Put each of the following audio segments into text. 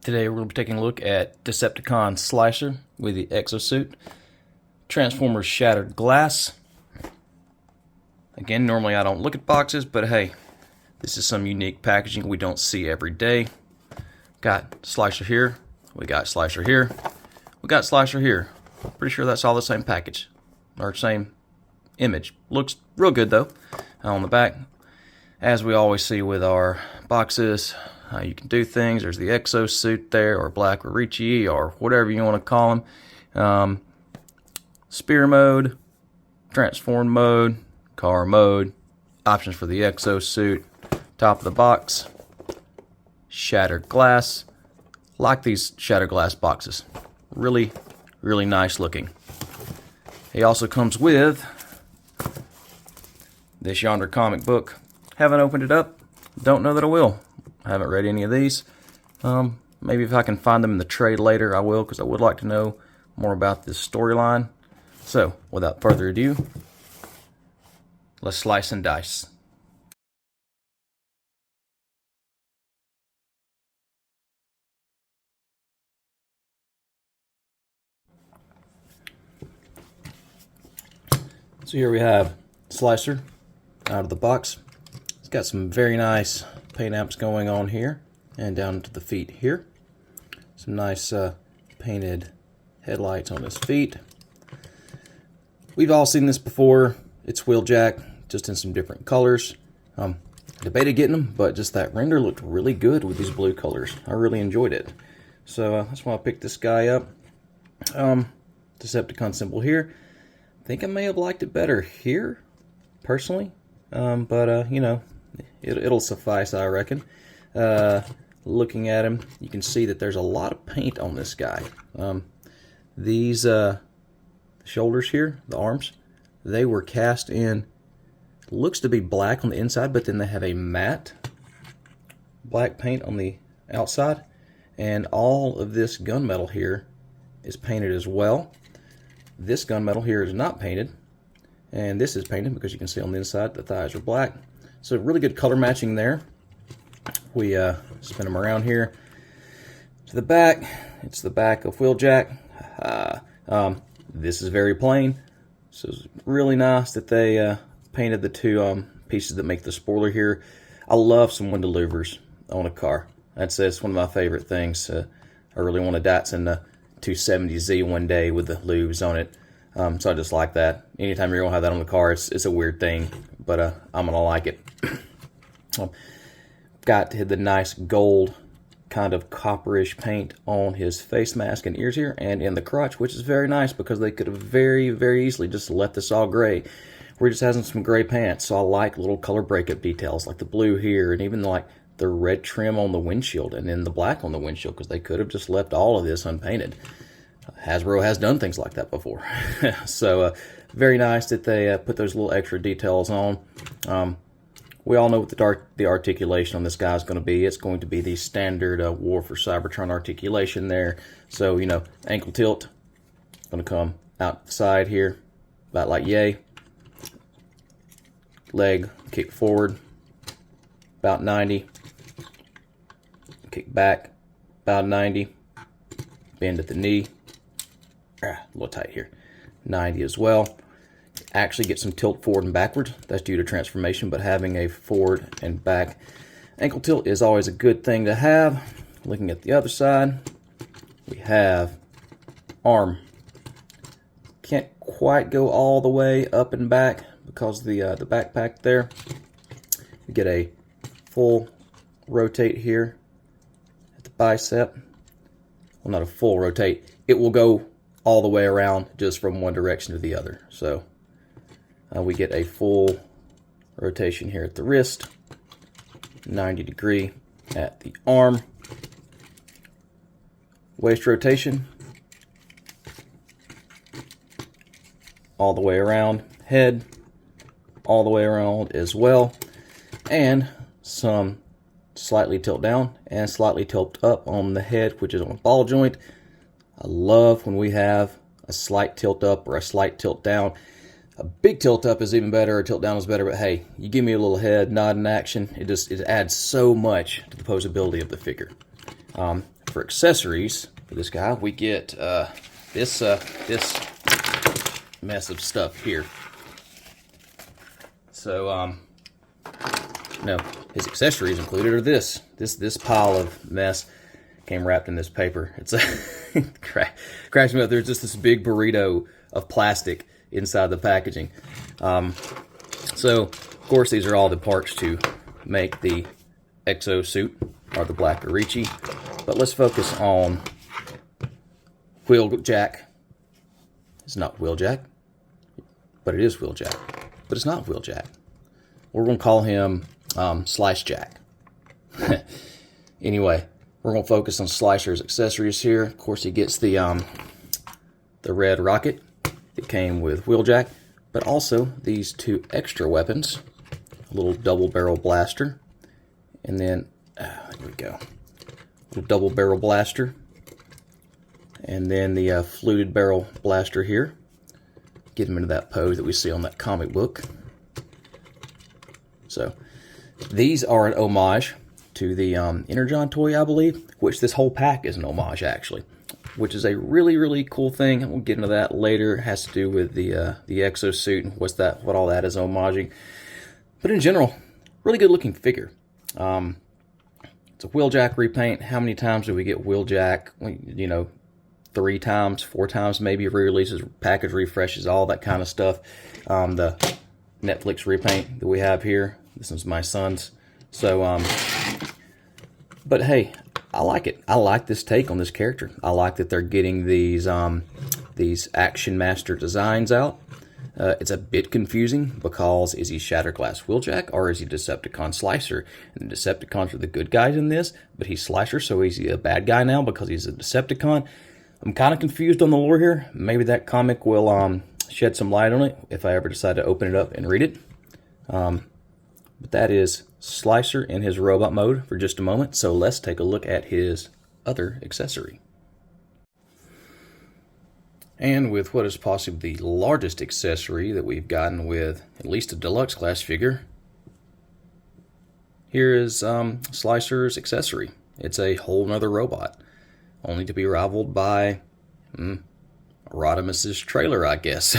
Today we're going to be taking a look at Decepticon Slicer with the Exo-Suit, Transformers Shattered Glass. Again, normally I don't look at boxes, but hey, this is some unique packaging we don't see every day. Got Slicer here, we got Slicer here, we got Slicer here. Pretty sure that's all the same package, or same image. Looks real good though. On the back, as we always see with our boxes, you can do things. There's the Exo-Suit there, or Black Richi, or whatever you want to call them. Spear mode, transform mode, car mode, options for the Exo-Suit, top of the box, shattered glass. Like these shattered glass boxes. Really, really nice looking. He also comes with this yonder comic book. Haven't opened it up. Don't know that I will. I haven't read any of these. Maybe if I can find them in the trade later, I will, because I would like to know more about this storyline. So, without further ado, let's slice and dice. So here we have Slicer out of the box. It's got some very nice paint apps going on here and down to the feet here. Some nice painted headlights on his feet. We've all seen this before. It's Wheeljack, just in some different colors. Debated getting them, but just that render looked really good with these blue colors. I really enjoyed it. So that's why I picked this guy up. Decepticon symbol here. I think I may have liked it better here, personally. But you know, it'll suffice, I reckon. Looking at him, you can see that there's a lot of paint on this guy. These shoulders here, the arms, they were cast in, looks to be black on the inside, but then they have a matte black paint on the outside. And all of this gunmetal here is painted as well. This gunmetal here is not painted. And this is painted because you can see on the inside the thighs are black. So really good color matching there. We spin them around here to the back. It's the back of Wheeljack. This is very plain. So it's really nice that they painted the two pieces that make the spoiler here. I love some window louvers on a car. That's one of my favorite things. I really want a Datsun 270Z one day with the louvers on it. So I just like that. Anytime you're going to have that on the car, it's a weird thing, but I'm going to like it. Got the nice gold kind of copperish paint on his face mask and ears here and in the crotch, which is very nice because they could have very, very easily just left this all gray. We're just having some gray pants, so I like little color breakup details like the blue here and even like the red trim on the windshield and then the black on the windshield, because they could have just left all of this unpainted. Hasbro has done things like that before. So very nice that they put those little extra details on. We all know what the articulation on this guy is going to be. It's going to be the standard War for Cybertron articulation there. So, you know, ankle tilt, going to come out the side here, about like yay. Leg, kick forward, about 90. Kick back, about 90. Bend at the knee. A little tight here. 90 as well. Actually get some tilt forward and backwards. That's due to transformation, but having a forward and back ankle tilt is always a good thing to have. Looking at the other side, we have arm. Can't quite go all the way up and back because of the backpack there. We get a full rotate here at the bicep. Well, not a full rotate. It will go all the way around just from one direction to the other. So we get a full rotation here at the wrist, 90 degree at the arm, waist rotation, all the way around, head, all the way around as well, and some slightly tilt down and slightly tilt up on the head, which is on a ball joint. I love when we have a slight tilt up or a slight tilt down. A big tilt up is even better, a tilt down is better, but hey, you give me a little head nod in action, it adds so much to the posability of the figure. for accessories for this guy, we get this mess of stuff here. So no, his accessories included are this pile of mess came wrapped in this paper. It's a cracks me up. There's just this big burrito of plastic inside the packaging. So of course these are all the parts to make the Exo-Suit or the Black Arichi, but let's focus on Wheeljack. It's not Wheeljack, but it is Wheeljack, but it's not Wheeljack. We're going to call him Slice Jack. Anyway, we're going to focus on Slicer's accessories here. Of course, he gets the red rocket that came with Wheeljack, but also these two extra weapons, a little double barrel blaster, and then there we go, a little double barrel blaster, and then the fluted barrel blaster here. Get him into that pose that we see on that comic book. So these are an homage to the Energon toy, I believe, which this whole pack is an homage actually, which is a really, really cool thing. We'll get into that later. It has to do with the Exo-Suit and what all that is homaging. But in general, really good looking figure. It's a Wheeljack repaint. How many times do we get Wheeljack? You know, 3 times, 4 times maybe, re-releases, package refreshes, all that kind of stuff. The Netflix repaint that we have here, this one's my son's. So, but hey, I like it. I like this take on this character. I like that they're getting these Action Master designs out. It's a bit confusing because is he Shatterglass Wheeljack or is he Decepticon Slicer? And the Decepticons are the good guys in this, but he's Slicer, so is he a bad guy now because he's a Decepticon? I'm kind of confused on the lore here. Maybe that comic will shed some light on it if I ever decide to open it up and read it. But that is Slicer in his robot mode for just a moment. So let's take a look at his other accessory. And with what is possibly the largest accessory that we've gotten with at least a deluxe class figure, here is Slicer's accessory. It's a whole nother robot, only to be rivaled by Rodimus's trailer, I guess.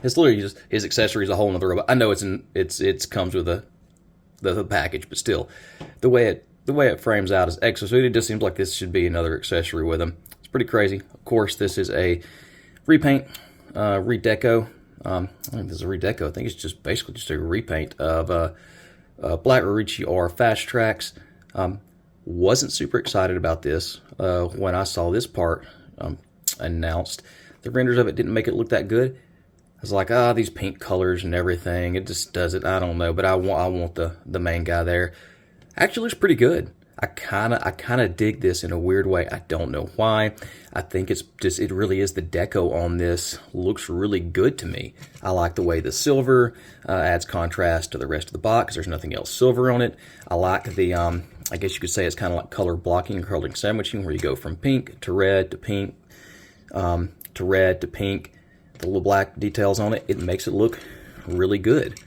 It's literally just his accessory is a whole nother robot. I know it comes with the package, but still, the way it frames out as Exo-Suit, it just seems like this should be another accessory with him. It's pretty crazy. Of course, this is a repaint, redeco. I don't think this is a redeco. I think it's just basically just a repaint of Black Arichi or Fast Tracks. Wasn't super excited about this when I saw this part announced. The renders of it didn't make it look that good. I was like, these pink colors and everything, it just does it. I don't know, but I want the main guy there. Actually looks pretty good. I kind of dig this in a weird way. I don't know why. I think it really is the deco on this looks really good to me. I like the way the silver adds contrast to the rest of the box. There's nothing else silver on it. I like the, I guess you could say it's kind of like color blocking and curling sandwiching, where you go from pink to red to pink to red to pink. The little black details on it, it makes it look really good.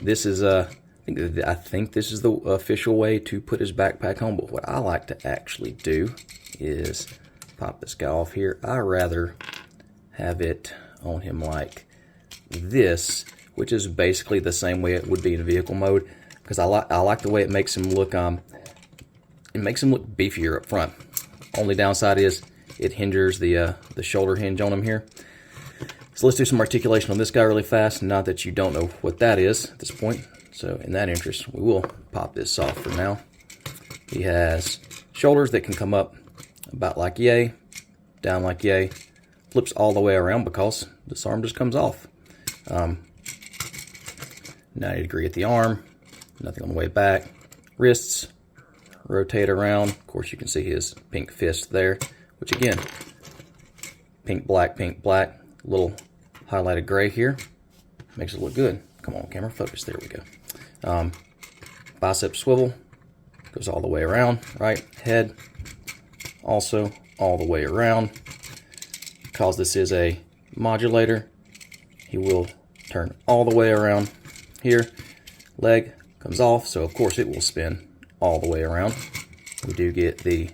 This is I think this is the official way to put his backpack on, but what I like to actually do is pop this guy off here. I rather have it on him like this, which is basically the same way it would be in vehicle mode, because I like the way it makes him look beefier up front. Only downside is it hinders the shoulder hinge on him here. So let's do some articulation on this guy really fast. Not that you don't know what that is at this point. So in that interest, we will pop this off for now. He has shoulders that can come up about like yay, down like yay, flips all the way around because this arm just comes off. 90 degree at the arm, nothing on the way back. Wrists, rotate around. Of course, you can see his pink fist there, which again, pink, black, little highlighted gray here. Makes it look good. Come on, camera, focus. There we go. Bicep swivel, goes all the way around, right? Head, also all the way around. Because this is a modulator, he will turn all the way around here. Leg comes off, so of course it will spin all the way around. We do get the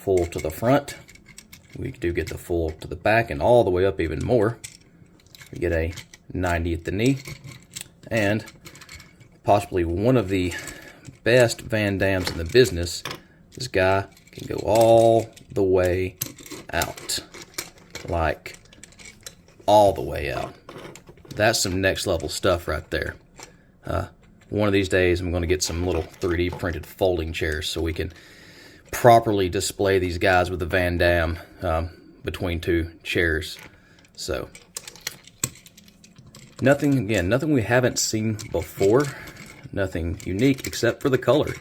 full to the front. We do get the full to the back and all the way up even more. We get a 90 at the knee, and possibly one of the best Van Dams in the business. This guy can go all the way out, like all the way out. That's some next level stuff right there. One of these days I'm going to get some little 3D printed folding chairs so we can properly display these guys with the Van Dam between two chairs. So nothing we haven't seen before, nothing unique except for the color.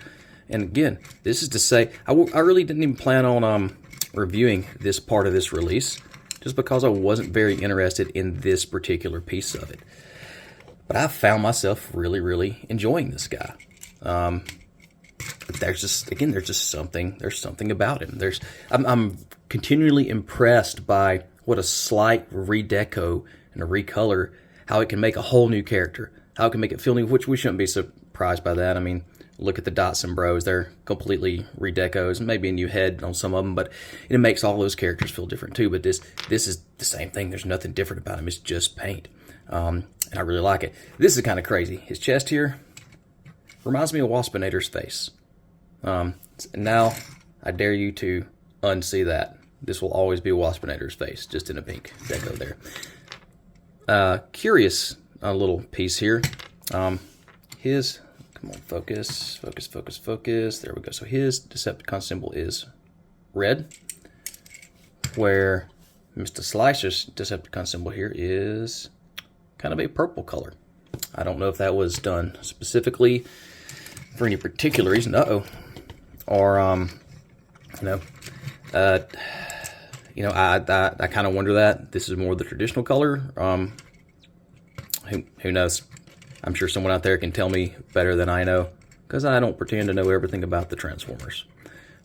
And again, this is to say, I really didn't even plan on reviewing this part of this release, just because I wasn't very interested in this particular piece of it. But I found myself really, really enjoying this guy. There's just something about him. I'm continually impressed by what a slight redeco and a recolor, how it can make a whole new character, how it can make it feel new, which we shouldn't be surprised by that. I mean, look at the Dotson Bros. They're completely redecos, maybe a new head on some of them, but it makes all those characters feel different too. But this is the same thing. There's nothing different about him. It's just paint. And I really like it. This is kind of crazy. His chest here reminds me of Waspinator's face. Now, I dare you to unsee that. This will always be Waspinator's face, just in a pink deco there. Curious little piece here. Come on, focus. There we go. So his Decepticon symbol is red, where Mr. Slicer's Decepticon symbol here is kind of a purple color. I don't know if that was done specifically for any particular reason. Or I kind of wonder that this is more the traditional color. Who knows? I'm sure someone out there can tell me better than I know, because I don't pretend to know everything about the Transformers.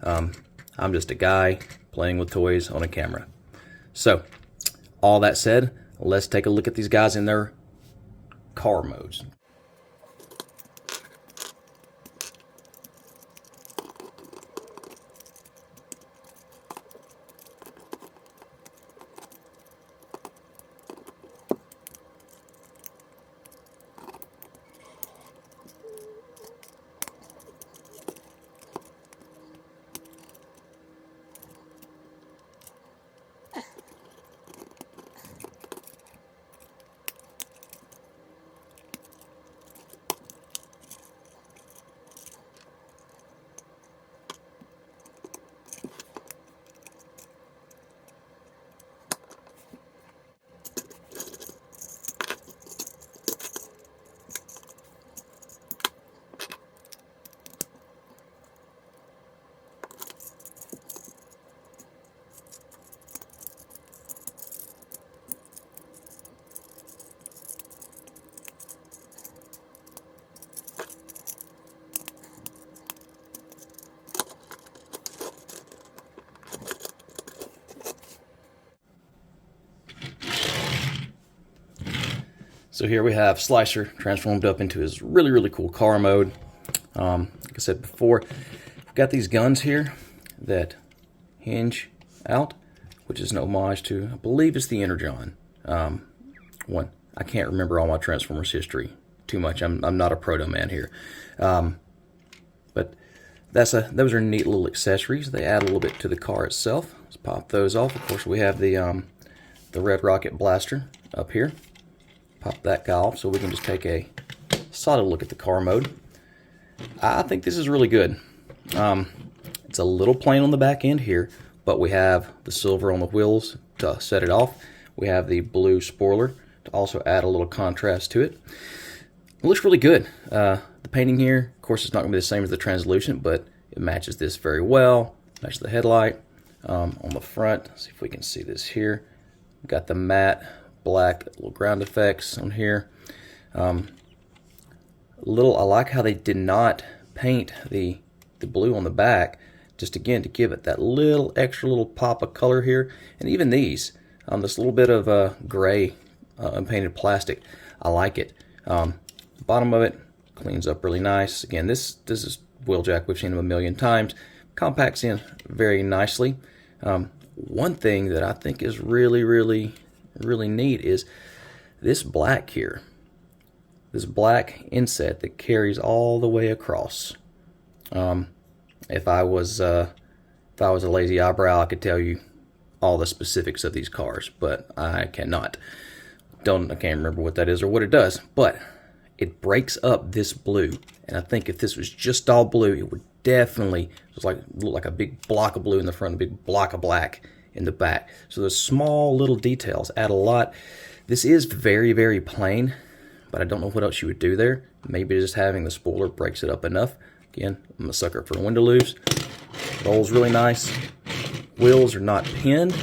I'm just a guy playing with toys on a camera. So, all that said, let's take a look at these guys in their car modes. So here we have Slicer transformed up into his really, really cool car mode. Like I said before, we've got these guns here that hinge out, which is an homage to, I believe it's the Energon one. I can't remember all my Transformers history too much. I'm not a proto man here. But those are neat little accessories. They add a little bit to the car itself. Let's pop those off. Of course, we have the Red Rocket Blaster up here. Pop that guy off so we can just take a solid look at the car mode. I think this is really good. It's a little plain on the back end here, but we have the silver on the wheels to set it off. We have the blue spoiler to also add a little contrast to it. It looks really good. The painting here, of course, it's not going to be the same as the translucent, but it matches this very well. Matches the headlight. On the front, let's see if we can see this here. We've got the matte black little ground effects on here. I like how they did not paint the blue on the back, just again to give it that little extra little pop of color here. And even these, this little bit of gray unpainted plastic, I like it. The bottom of it cleans up really nice. Again, this is Wheeljack. We've seen him a million times, compacts in very nicely. One thing that I think is really neat is this black here. This black inset that carries all the way across. If I was a lazy eyebrow, I could tell you all the specifics of these cars, but I cannot. I can't remember what that is or what it does, but it breaks up this blue. And I think if this was just all blue, it would definitely just look like a big block of blue in the front, a big block of black in the back. So those small little details add a lot. This is very plain, but I don't know what else you would do there. Maybe just having the spoiler breaks it up enough. Again, I'm a sucker for window loops. Rolls really nice. Wheels are not pinned,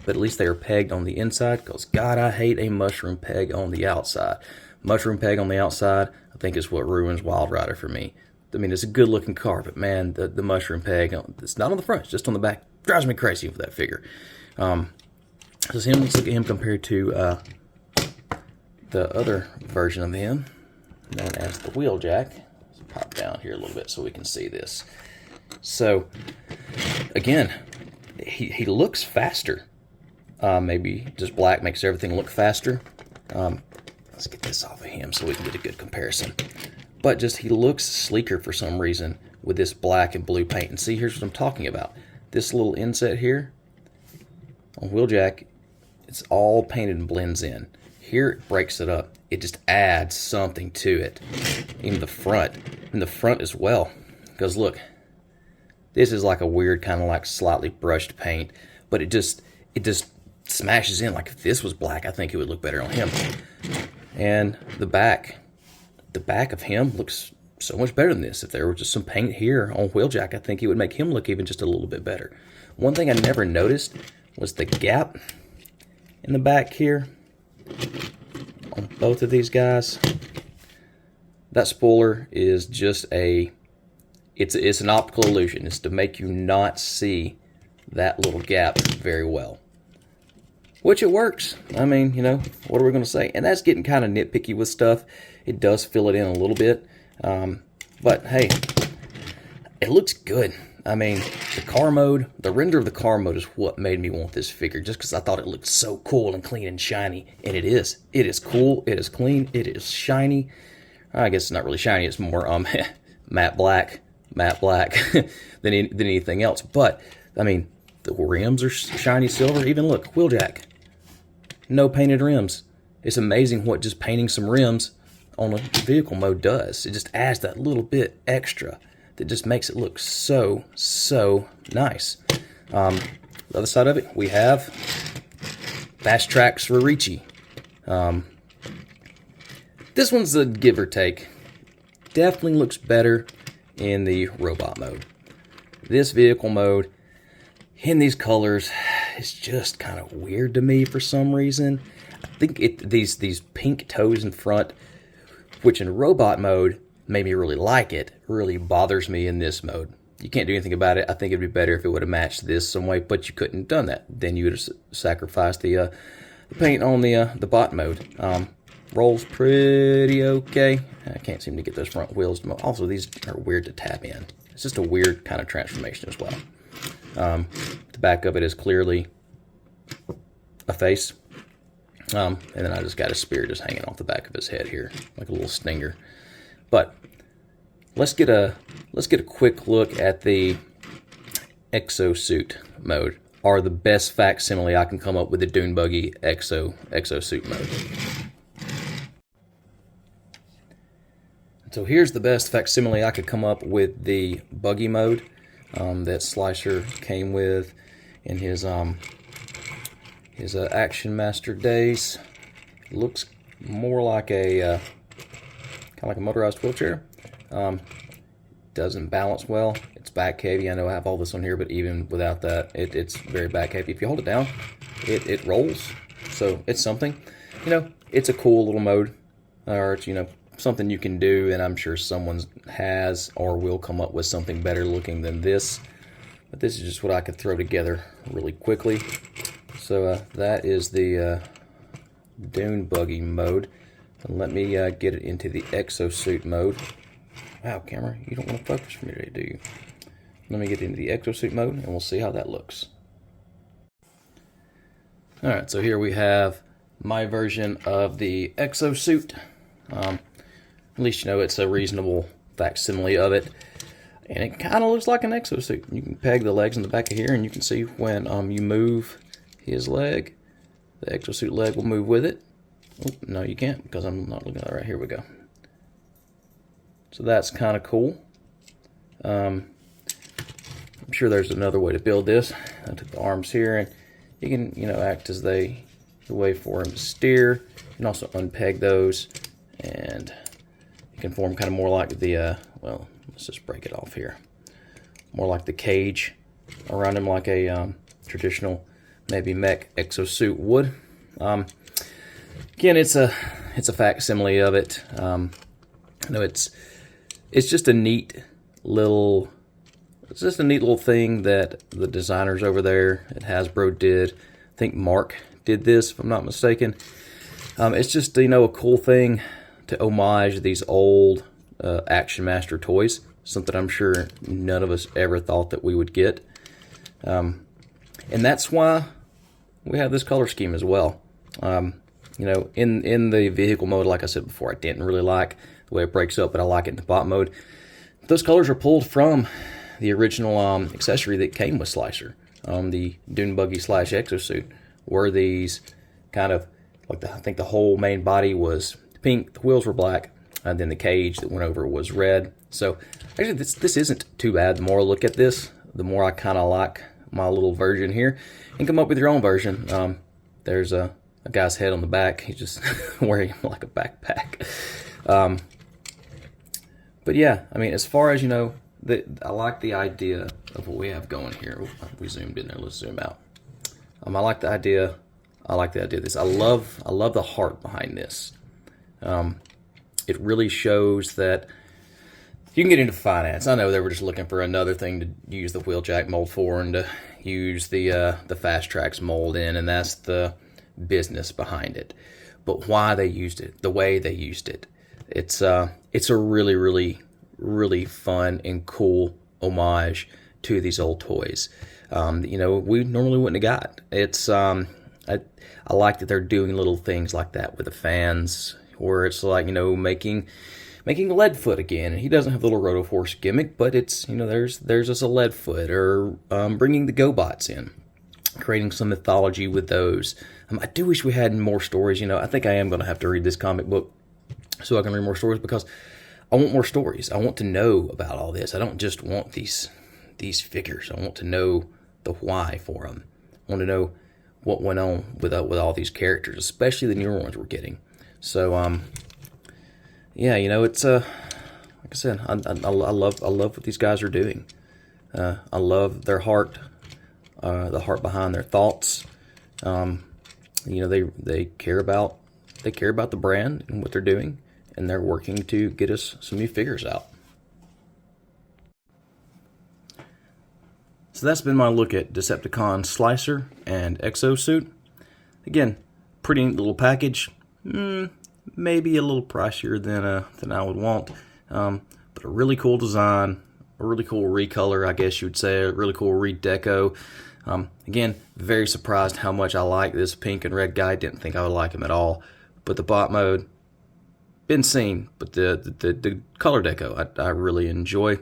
but at least they are pegged on the inside, because God, I hate a mushroom peg on the outside. Mushroom peg on the outside, I think, is what ruins Wild Rider for me. I mean, it's a good looking car, but man, the mushroom peg, it's not on the front, it's just on the back. Drives me crazy with that figure. Let's look at him compared to the other version of him, known as the Wheeljack. Let's pop down here a little bit so we can see this. So, again, he looks faster. Maybe just black makes everything look faster. Let's get this off of him so we can get a good comparison. But just he looks sleeker for some reason with this black and blue paint. And see, here's what I'm talking about. This little inset here on Wheeljack, it's all painted and blends in. Here it breaks it up. It just adds something to it. Even the front. And the front as well. Because look, this is like a weird kind of like slightly brushed paint. But it just smashes in. Like if this was black, I think it would look better on him. And the back of him looks so much better than this. If there were just some paint here on Wheeljack, I think it would make him look even just a little bit better. One thing I never noticed was the gap in the back here on both of these guys. That spoiler is just it's an optical illusion. It's to make you not see that little gap very well. Which it works. I mean, you know, what are we going to say? And that's getting kind of nitpicky with stuff. It does fill it in a little bit. But hey, it looks good. I mean, the car mode, the render of the car mode is what made me want this figure, just because I thought it looked so cool and clean and shiny. And it is. It is cool. It is clean. It is shiny. I guess it's not really shiny. It's more matte black than anything else. But, I mean, the rims are shiny silver. Even look, Wheeljack. No painted rims. It's amazing what just painting some rims on a vehicle mode does. It just adds that little bit extra that just makes it look so nice. The other side of it, we have Fast Tracks for Ricci. This one's a give or take. Definitely looks better in the robot mode. This vehicle mode, in these colors, it's just kind of weird to me for some reason. I think these pink toes in front, which in robot mode made me really like it, really bothers me in this mode. You can't do anything about it. I think it'd be better if it would have matched this some way, but you couldn't have done that. Then you would have sacrificed the paint on the bot mode. Rolls pretty okay. I can't seem to get those front wheels. Also, these are weird to tap in. It's just a weird kind of transformation as well. The back of it is clearly a face. And then I just got a spear just hanging off the back of his head here, like a little stinger. But let's get a quick look at the Exo-Suit mode, or the best facsimile I can come up with the Dune Buggy Exo-Suit mode. So here's the best facsimile I could come up with the buggy mode that Slicer came with in his Action Master days. It looks more like a kind of like a motorized wheelchair. Doesn't balance well. It's back heavy. I know I have all this on here, but even without that, it's very back heavy. If you hold it down, it rolls. So it's something. You know, it's a cool little mode, or it's, you know, something you can do, and I'm sure someone has or will come up with something better looking than this. But this is just what I could throw together really quickly. So that is the Dune Buggy mode. And let me get it into the Exo-Suit mode. Wow, camera, you don't want to focus for me today, do you? let me get into the Exo-Suit mode and we'll see how that looks. Alright, so here we have my version of the Exo-Suit. At least you know it's a reasonable facsimile of it. And it kind of looks like an Exo-Suit. You can peg the legs in the back of here and you can see when you move his leg, the Exo-Suit leg will move with it. Oh, no, you can't because I'm not looking at it right. Here we go. So that's kind of cool. I'm sure there's another way to build this. I took the arms here and you can, you know, act as the way for him to steer. You can also unpeg those and you can form kind of more like the, well, let's just break it off here. More like the cage around him, like a traditional maybe mech Exo-Suit would. Again, it's a facsimile of it. You know, it's just a neat little, it's just a neat little thing that the designers over there at Hasbro did. I think Mark did this, if I'm not mistaken. It's just, you know, a cool thing to homage these old Action Master toys. Something I'm sure none of us ever thought that we would get. And that's why we have this color scheme as well. You know, in the vehicle mode, like I said before, I didn't really like the way it breaks up, but I like it in the bot mode. Those colors are pulled from the original accessory that came with Slicer. The Dune Buggy / Exo-Suit were these kind of, like I think the whole main body was pink, the wheels were black, and then the cage that went over was red. So actually this isn't too bad. The more I look at this, the more I kind of like my little version here. And come up with your own version. There's a guy's head on the back. He's just wearing like a backpack. But yeah, I mean, as far as, you know, I like the idea of what we have going here. Ooh, we zoomed in there. Let's zoom out. I like the idea. I like the idea of this. I love the heart behind this. It really shows that you can get into finance. I know they were just looking for another thing to use the Wheeljack mold for and to use the Fast Tracks mold in, and that's the business behind it. But why they used it, the way they used it, it's a really, really, really fun and cool homage to these old toys. You know, we normally wouldn't have got. It's I like that they're doing little things like that with the fans, where it's like, you know, making Leadfoot again, and he doesn't have the little Rotoforce gimmick, but it's, you know, there's just a Leadfoot, or bringing the GoBots in, creating some mythology with those. I do wish we had more stories. You know, I think I am going to have to read this comic book so I can read more stories, because I want more stories. I want to know about all this. I don't just want these figures. I want to know the why for them. I want to know what went on with all these characters, especially the newer ones we're getting. So yeah, you know, it's like I said, I love what these guys are doing. I love their heart, the heart behind their thoughts. You know, they care about the brand and what they're doing, and they're working to get us some new figures out. So that's been my look at Decepticon Slicer and Exo-Suit. Again, pretty neat little package. Maybe a little pricier than I would want, but a really cool design, a really cool recolor, I guess you would say, a really cool redeco. Again, very surprised how much I like this pink and red guy. Didn't think I would like him at all, but the bot mode, been seen, but the color deco I really enjoy.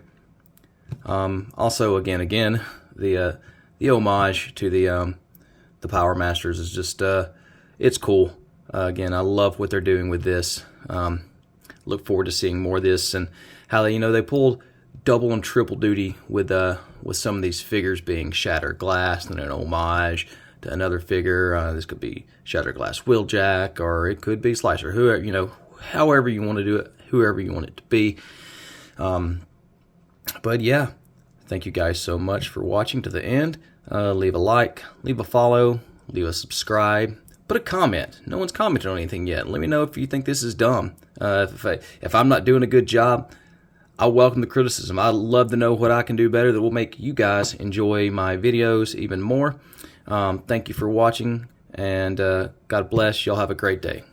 Also, again, the homage to the Power Masters is just it's cool. Again, I love what they're doing with this. Look forward to seeing more of this, and how they pulled double and triple duty with some of these figures being Shattered Glass and an homage to another figure. This could be Shattered Glass Wheeljack, or it could be Slicer. Whoever, however you want to do it, whoever you want it to be. But yeah, thank you guys so much for watching to the end. Leave a like, leave a follow, leave a subscribe. Put a comment. No one's commented on anything yet. Let me know if you think this is dumb. If I'm not doing a good job, I welcome the criticism. I'd love to know what I can do better that will make you guys enjoy my videos even more. Thank you for watching, and God bless. Y'all have a great day.